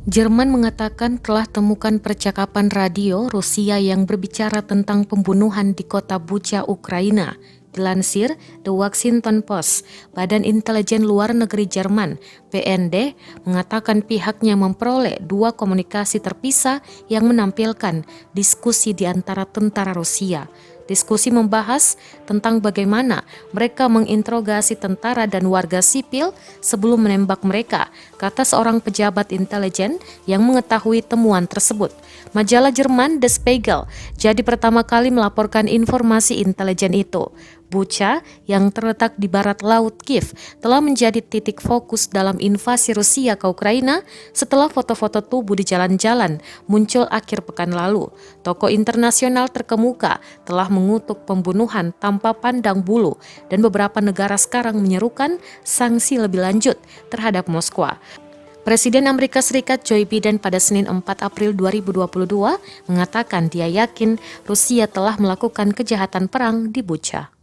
Jerman mengatakan telah temukan percakapan radio Rusia yang berbicara tentang pembunuhan di kota Bucha, Ukraina. Dilansir The Washington Post, Badan Intelijen Luar Negeri Jerman, BND, mengatakan pihaknya memperoleh dua komunikasi terpisah yang menampilkan diskusi di antara tentara Rusia. Diskusi membahas tentang bagaimana mereka menginterogasi tentara dan warga sipil sebelum menembak mereka, kata seorang pejabat intelijen yang mengetahui temuan tersebut. Majalah Jerman Der Spiegel jadi pertama kali melaporkan informasi intelijen itu. Bucha yang terletak di barat laut Kiev telah menjadi titik fokus dalam invasi Rusia ke Ukraina setelah foto-foto tubuh di jalan-jalan muncul akhir pekan lalu. Tokoh internasional terkemuka telah mengutuk pembunuhan tanpa pandang bulu dan beberapa negara sekarang menyerukan sanksi lebih lanjut terhadap Moskwa. Presiden Amerika Serikat Joe Biden pada Senin 4 April 2022 mengatakan dia yakin Rusia telah melakukan kejahatan perang di Bucha.